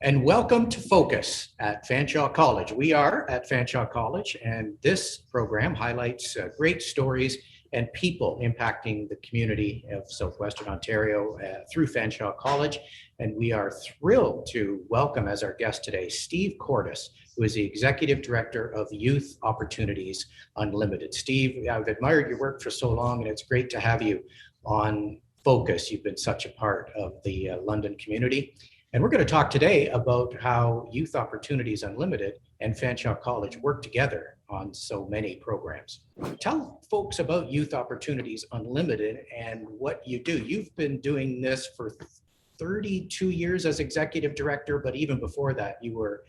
And welcome to Focus at Fanshawe College. We are at Fanshawe College, and this program highlights great stories and people impacting the community of Southwestern Ontario through Fanshawe College. And we are thrilled to welcome as our guest today, Steve Cordes, who is the Executive Director of Youth Opportunities Unlimited. Steve, I've admired your work for so long, and it's great to have you on Focus. You've been such a part of the London community. And we're going to talk today about how Youth Opportunities Unlimited and Fanshawe College work together on so many programs. Tell folks about Youth Opportunities Unlimited and what you do. You've been doing this for 32 years as executive director, but even before that, you were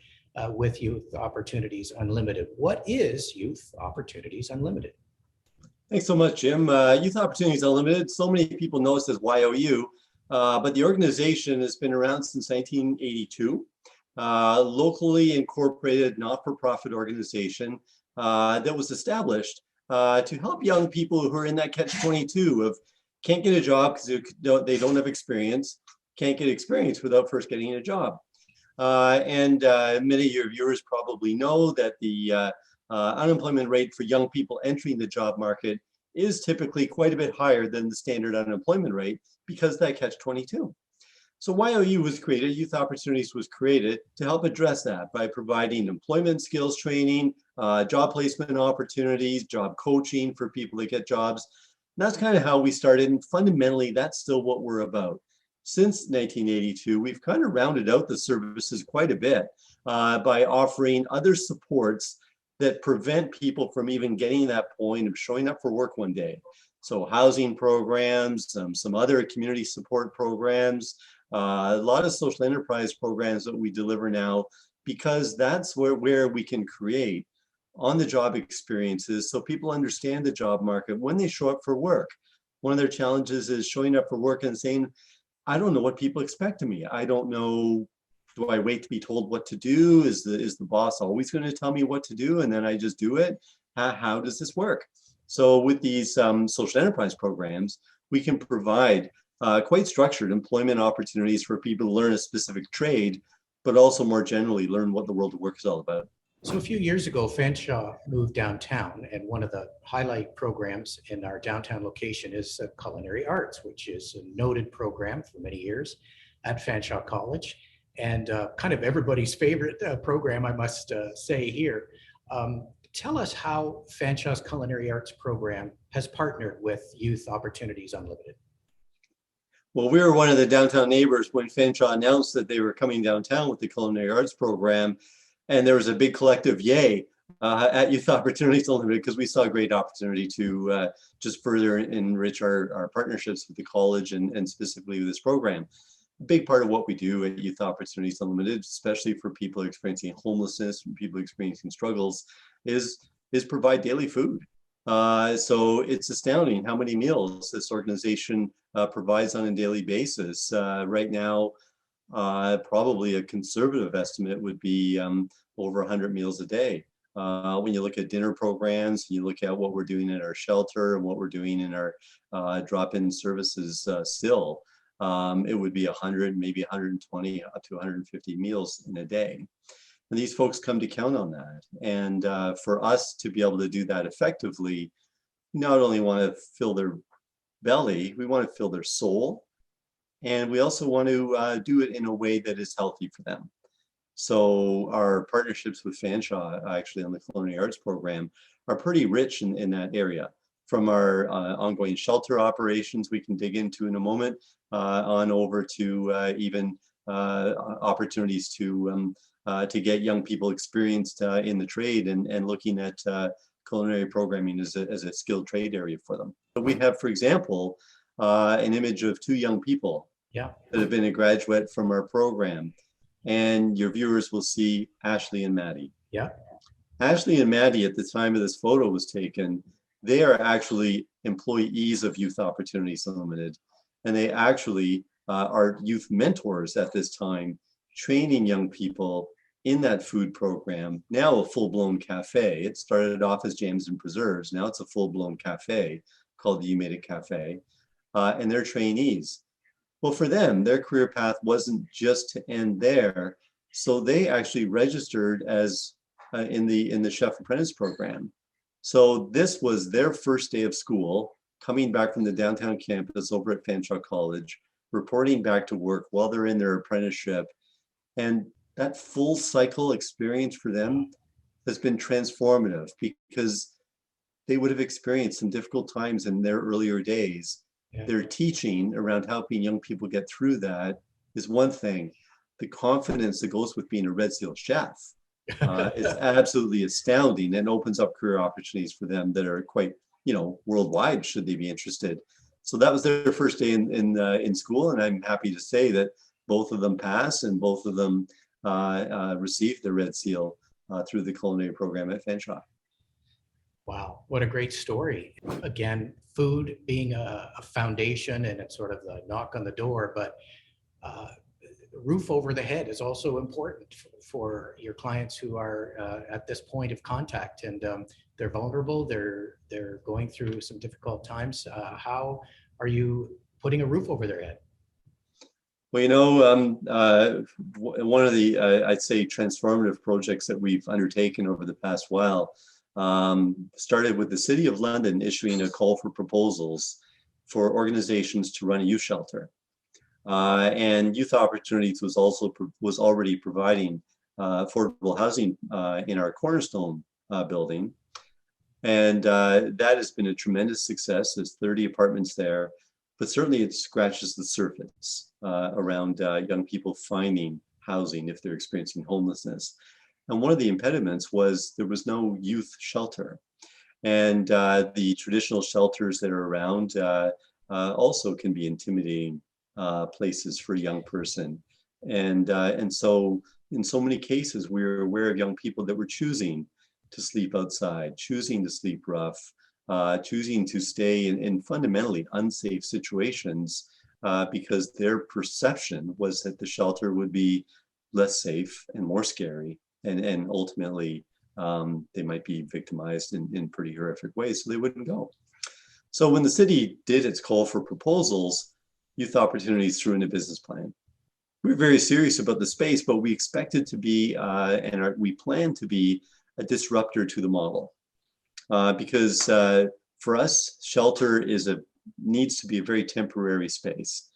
with Youth Opportunities Unlimited. What is Youth Opportunities Unlimited? Thanks so much, Jim. Youth Opportunities Unlimited, so many people know us as YOU. But the organization has been around since 1982, locally incorporated not-for-profit organization that was established to help young people who are in that catch-22 of can't get a job because they don't have experience, can't get experience without first getting a job. And many of your viewers probably know that the unemployment rate for young people entering the job market is typically quite a bit higher than the standard unemployment rate because that catch-22. So YOU was created, Youth Opportunities was created to help address that by providing employment skills training, job placement opportunities, job coaching for people to get jobs. And that's kind of how we started, and fundamentally that's still what we're about. Since 1982, we've kind of rounded out the services quite a bit by offering other supports that prevent people from even getting to that point of showing up for work one day. So housing programs, some other community support programs, a lot of social enterprise programs that we deliver now, because that's where we can create on-the-job experiences so people understand the job market when they show up for work. One of their challenges is showing up for work and saying, I don't know what people expect of me. I don't know. Do I wait to be told what to do? Is the boss always going to tell me what to do and then I just do it? How does this work? So with these social enterprise programs, we can provide quite structured employment opportunities for people to learn a specific trade, but also more generally learn what the world of work is all about. So a few years ago, Fanshawe moved downtown, and one of the highlight programs in our downtown location is Culinary Arts, which is a noted program for many years at Fanshawe College. And kind of everybody's favorite program, I must say here. Tell us how Fanshawe's Culinary Arts program has partnered with Youth Opportunities Unlimited. Well, we were one of the downtown neighbors when Fanshawe announced that they were coming downtown with the Culinary Arts program, and there was a big collective yay at Youth Opportunities Unlimited because we saw a great opportunity to just further enrich our partnerships with the college and specifically with this program. A big part of what we do at Youth Opportunities Unlimited, especially for people experiencing homelessness and people experiencing struggles, is provide daily food. So it's astounding how many meals this organization provides on a daily basis. Right now, probably a conservative estimate would be over 100 meals a day. When you look at dinner programs, you look at what we're doing at our shelter and what we're doing in our drop-in services still. It would be 100, maybe 120 up to 150 meals in a day. And these folks come to count on that. And for us to be able to do that effectively, we not only want to fill their belly, we want to fill their soul. And we also want to do it in a way that is healthy for them. So our partnerships with Fanshawe, actually on the Culinary Arts program, are pretty rich in that area. From our ongoing shelter operations, we can dig into in a moment, on over to even opportunities to get young people experienced in the trade and looking at culinary programming as a skilled trade area for them. But we have, for example, an image of two young people that have been a graduate from our program. And your viewers will see Ashley and Maddie. Yeah. Ashley and Maddie, at the time of this photo was taken, they are actually employees of Youth Opportunities Unlimited. And they actually are youth mentors at this time, training young people in that food program, now a full-blown cafe. It started off as jams and preserves. Now it's a full-blown cafe called the You Made It Cafe. And they're trainees. Well, for them, their career path wasn't just to end there. So they actually registered as in the chef apprentice program. So this was their first day of school, coming back from the downtown campus over at Fanshawe College, reporting back to work while they're in their apprenticeship. And that full cycle experience for them has been transformative because they would have experienced some difficult times in their earlier days. Yeah. Their teaching around helping young people get through that is one thing. The confidence that goes with being a Red Seal chef is absolutely astounding and opens up career opportunities for them that are quite, worldwide should they be interested. So that was their first day in school, and I'm happy to say that both of them passed and both of them received the Red Seal through the culinary program at Fanshawe. Wow, what a great story. Again, food being a foundation and it's sort of the knock on the door, but roof over the head is also important for your clients who are at this point of contact, and they're vulnerable, they're going through some difficult times. How are you putting a roof over their head? Well, one of the, I'd say, transformative projects that we've undertaken over the past while started with the City of London issuing a call for proposals for organizations to run a youth shelter. And Youth Opportunities was already providing affordable housing in our Cornerstone building. And that has been a tremendous success. There's 30 apartments there, but certainly it scratches the surface around young people finding housing if they're experiencing homelessness. And one of the impediments was there was no youth shelter. And the traditional shelters that are around also can be intimidating places for a young person. And so in so many cases, we're aware of young people that were choosing to sleep outside, choosing to sleep rough, choosing to stay in fundamentally unsafe situations because their perception was that the shelter would be less safe and more scary. And ultimately, they might be victimized in pretty horrific ways, so they wouldn't go. So when the city did its call for proposals, Youth Opportunities threw in a business plan. We were very serious about the space, but we expected to be, we plan to be a disruptor to the model. Because for us, shelter needs to be a very temporary space.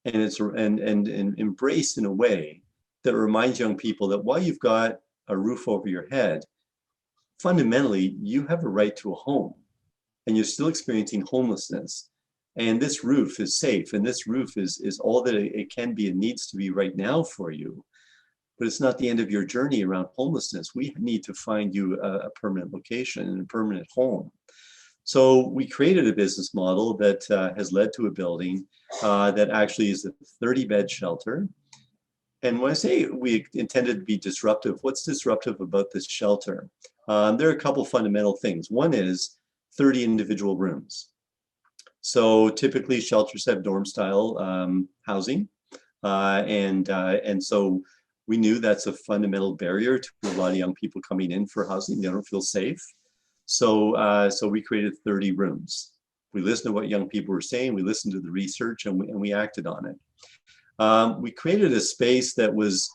And it's embraced in a way that reminds young people that while you've got a roof over your head, fundamentally, you have a right to a home and you're still experiencing homelessness. And this roof is safe, and this roof is all that it can be and needs to be right now for you. But it's not the end of your journey around homelessness. We need to find you a permanent location and a permanent home. So we created a business model that has led to a building that actually is a 30-bed shelter. And when I say we intended to be disruptive, what's disruptive about this shelter? There are a couple fundamental things. One is 30 individual rooms. So typically shelters have dorm-style housing. And so we knew that's a fundamental barrier to a lot of young people coming in for housing. They don't feel safe. So we created 30 rooms. We listened to what young people were saying. We listened to the research, and we acted on it. We created a space that was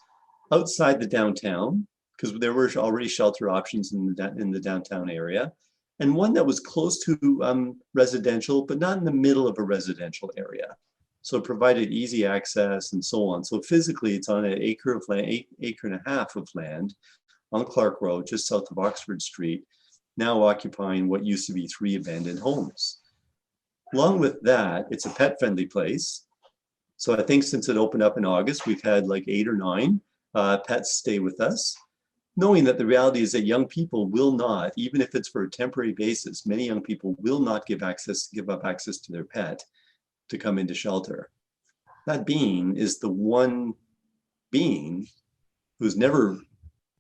outside the downtown because there were already shelter options in the downtown area, and one that was close to residential, but not in the middle of a residential area. So it provided easy access and so on. So physically, it's on an acre of land, acre and a half of land on Clark Road, just south of Oxford Street, now occupying what used to be 3 abandoned homes. Along with that, it's a pet-friendly place. So I think since it opened up in August, we've had like 8 or 9 pets stay with us, knowing that the reality is that young people will not, even if it's for a temporary basis, many young people will not give up access to their pet to come into shelter. That being is the one being who's never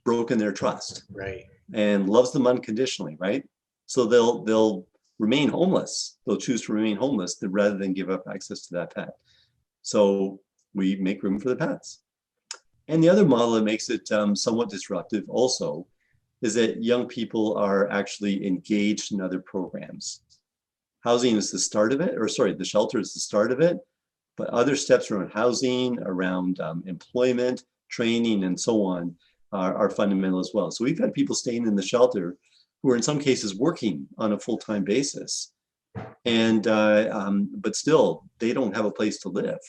broken their trust, Right, and loves them unconditionally, right? So they'll remain homeless. They'll choose to remain homeless rather than give up access to that pet. So we make room for the pets. And the other model that makes it somewhat disruptive also is that young people are actually engaged in other programs. Housing is the start of it, or sorry, the shelter is the start of it, but other steps around housing, around employment, training, and so on are fundamental as well. So we've had people staying in the shelter who are in some cases working on a full-time basis, and but still they don't have a place to live.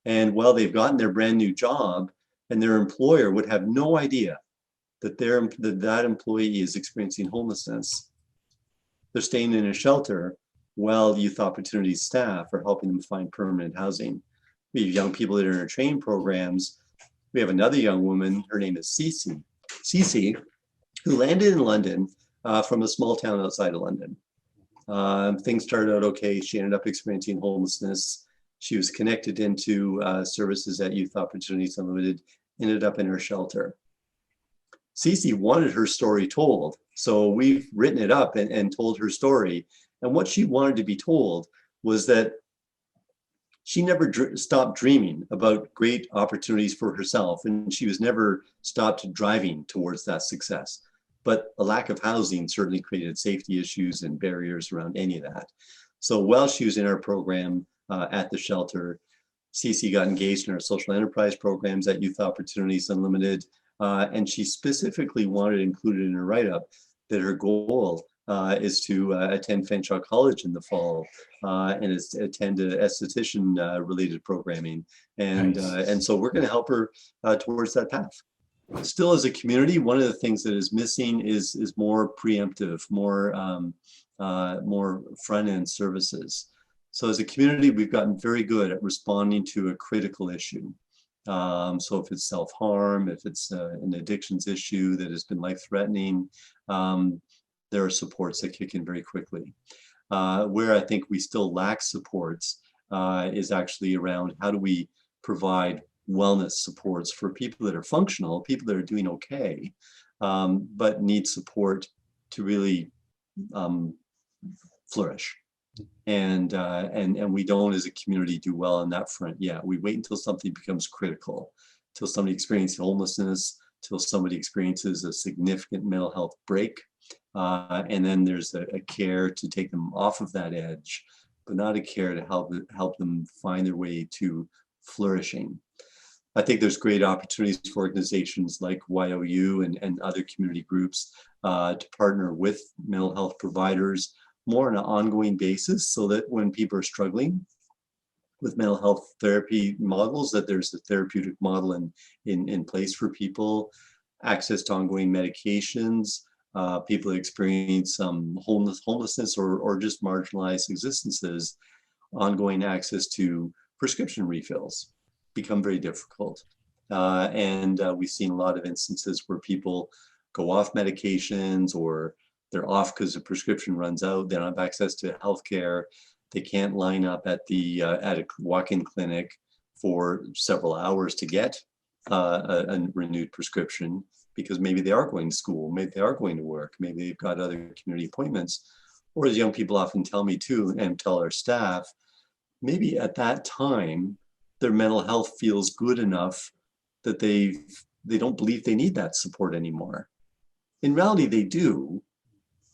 And while they've gotten their brand new job, and their employer would have no idea that that employee is experiencing homelessness, they're staying in a shelter while Youth Opportunities staff are helping them find permanent housing. We have young people that are in our training programs. We have another young woman, her name is CeCe, who landed in London from a small town outside of London. Things started out okay. She ended up experiencing homelessness. She was connected into services at Youth Opportunities Unlimited, ended up in her shelter. CeCe wanted her story told, so we've written it up and told her story. And what she wanted to be told was that she never stopped dreaming about great opportunities for herself, and she was never stopped driving towards that success. But a lack of housing certainly created safety issues and barriers around any of that. So while she was in our program at the shelter, CeCe got engaged in our social enterprise programs at Youth Opportunities Unlimited, and she specifically wanted included in her write-up that her goal is to attend Fanshawe College in the fall and attend esthetician related programming. And, Nice. and so we're going to help her towards that path. Still, as a community, one of the things that is missing is more preemptive, more front-end services. So as a community, we've gotten very good at responding to a critical issue. So if it's self-harm, if it's an addictions issue that has been life-threatening, there are supports that kick in very quickly. Where I think we still lack supports is actually around how do we provide wellness supports for people that are functional, people that are doing okay, but need support to really flourish. And we don't as a community do well on that front yet. We wait until something becomes critical, till somebody experiences homelessness, till somebody experiences a significant mental health break. And then there's a care to take them off of that edge, but not a care to help them find their way to flourishing. I think there's great opportunities for organizations like YOU and other community groups to partner with mental health providers more on an ongoing basis, so that when people are struggling with mental health therapy models, that there's a therapeutic model in place for people, access to ongoing medications, people that experience homelessness or just marginalized existences, ongoing access to prescription refills become very difficult. And we've seen a lot of instances where people go off medications, or they're off because the prescription runs out, they don't have access to healthcare, they can't line up at a walk-in clinic for several hours to get a renewed prescription, because maybe they are going to school, maybe they are going to work, maybe they've got other community appointments. Or as young people often tell me too, and tell our staff, maybe at that time, their mental health feels good enough that they don't believe they need that support anymore. In reality, they do,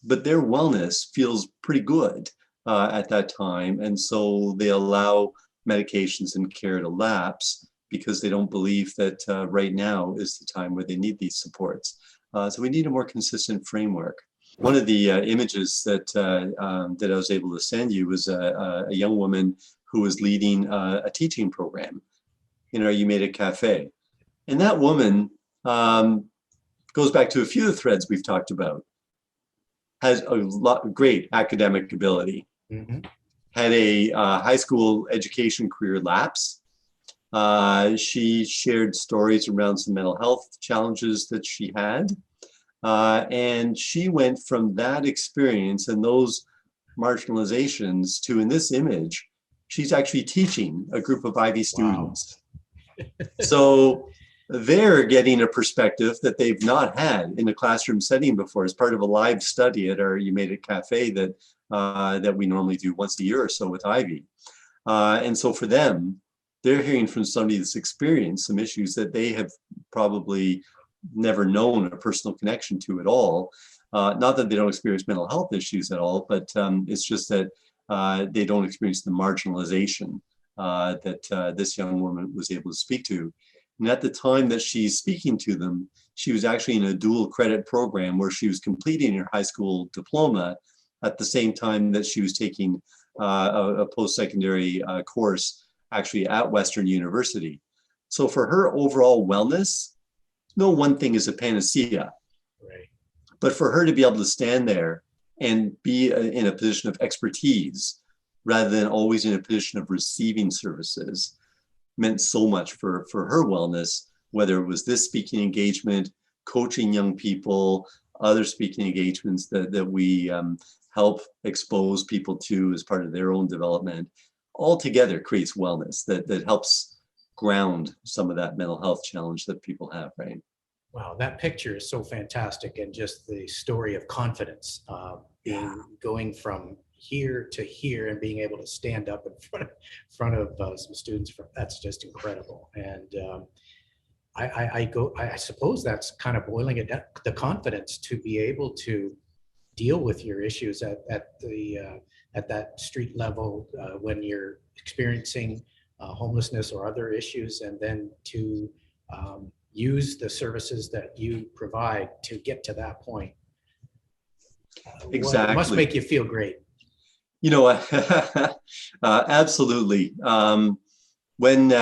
but their wellness feels pretty good at that time. And so they allow medications and care to lapse because they don't believe that right now is the time where they need these supports. So we need a more consistent framework. One of the images that I was able to send you was a young woman who was leading a teaching program in our You Made It Cafe. And that woman goes back to a few of the threads we've talked about. Has a lot great academic ability, had a high school education career lapse. She shared stories around some mental health challenges that she had. And she went from that experience and those marginalizations to, in this image, she's actually teaching a group of Ivy students. Wow. So they're getting a perspective that they've not had in a classroom setting before, as part of a live study at our You Made It Cafe that we normally do once a year or so with Ivy. And so for them, they're hearing from somebody that's experienced some issues that they have probably never known a personal connection to at all. Not that they don't experience mental health issues at all, but it's just that they don't experience the marginalization that this young woman was able to speak to. And at the time that she's speaking to them, she was actually in a dual credit program where she was completing her high school diploma at the same time that she was taking a post-secondary course actually at Western University. So for her overall wellness, no one thing is a panacea. Right. But for her to be able to stand there and be in a position of expertise rather than always in a position of receiving services meant so much for her wellness, whether it was this speaking engagement, coaching young people, other speaking engagements that we help expose people to as part of their own development. All together creates wellness that helps ground some of that mental health challenge that people have, right? Wow, that picture is so fantastic, and just the story of confidence, going from here to here and being able to stand up in front of some students. That's just incredible. And I suppose that's kind of boiling it down, the confidence to be able to deal with your issues at that street level when you're experiencing homelessness or other issues, and then to use the services that you provide to get to that point. Exactly. It must make you feel great. You know, absolutely. When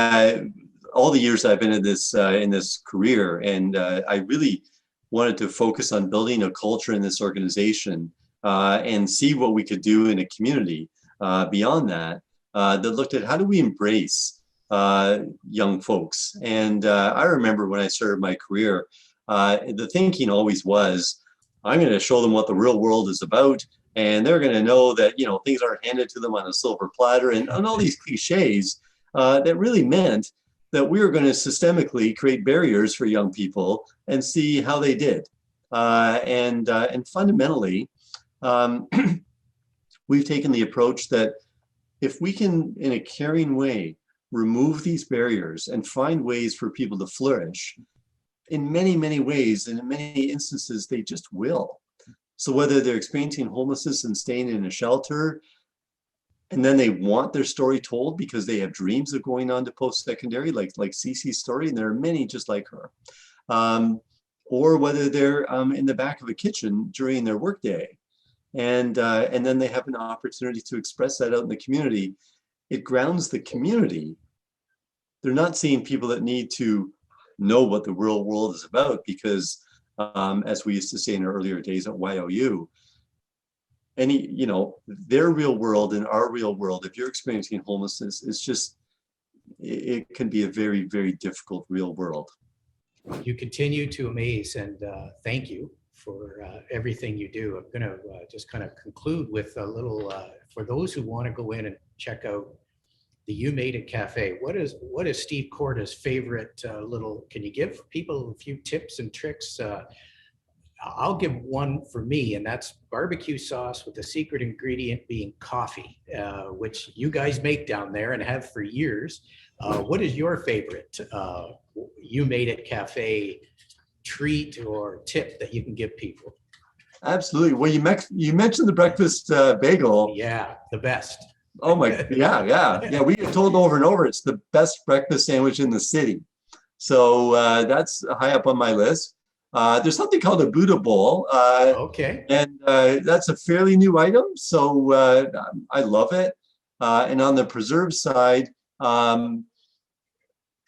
all the years I've been in this career, and I really wanted to focus on building a culture in this organization and see what we could do in a community beyond that, that looked at how do we embrace young folks. And I remember when I started my career, the thinking always was, I'm going to show them what the real world is about, and they're going to know that, you know, things aren't handed to them on a silver platter, and all these cliches that really meant that we were going to systemically create barriers for young people and see how they did. And fundamentally, we've taken the approach that if we can, in a caring way, remove these barriers and find ways for people to flourish, in many, many ways, and in many instances, they just will. So whether they're experiencing homelessness and staying in a shelter, and then they want their story told because they have dreams of going on to post-secondary, like CeCe's story, and there are many just like her, or whether they're in the back of a kitchen during their workday, and then they have an opportunity to express that out in the community. It grounds the community. They're not seeing people that need to know what the real world is about, because as we used to say in our earlier days at YOU, their real world and our real world, if you're experiencing homelessness, it's just, it can be a very, very difficult real world. You continue to amaze, and thank you for everything you do. I'm going to just kind of conclude with a little, for those who want to go in and check out the You Made It Cafe. What is Steve Corda's favorite little, can you give people a few tips and tricks? I'll give one for me, and that's barbecue sauce with the secret ingredient being coffee, which you guys make down there and have for years. What is your favorite You Made It Cafe treat or tip that you can give people? Absolutely. Well, you mentioned the breakfast bagel. Yeah, the best. Oh my, yeah. We get told over and over it's the best breakfast sandwich in the city. So that's high up on my list. There's something called a Buddha bowl. Okay. And that's a fairly new item, so I love it. And on the preserve side,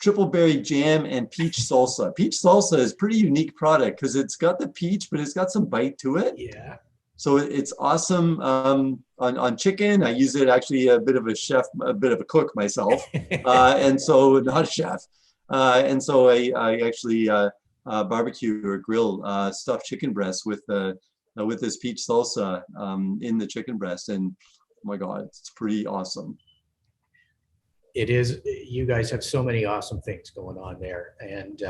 triple berry jam and peach salsa. Peach salsa is a pretty unique product because it's got the peach, but it's got some bite to it. Yeah. So it's awesome on chicken. I use it actually a bit of a chef, a bit of a cook myself, and so not a chef. And so I actually barbecue or grill stuffed chicken breasts with this peach salsa in the chicken breast, and oh my God, it's pretty awesome. It is. You guys have so many awesome things going on there, and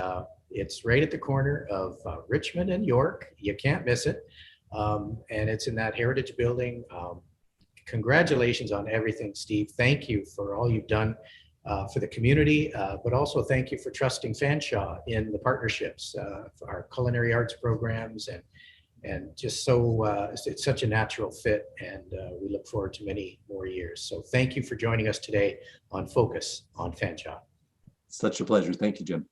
it's right at the corner of Richmond and York. You can't miss it. And it's in that heritage building. Congratulations on everything, Steve. Thank you for all you've done for the community, but also thank you for trusting Fanshawe in the partnerships for our culinary arts programs, and just so it's such a natural fit, and we look forward to many more years. So thank you for joining us today on Focus on Fanshawe. Such a pleasure. Thank you, Jim.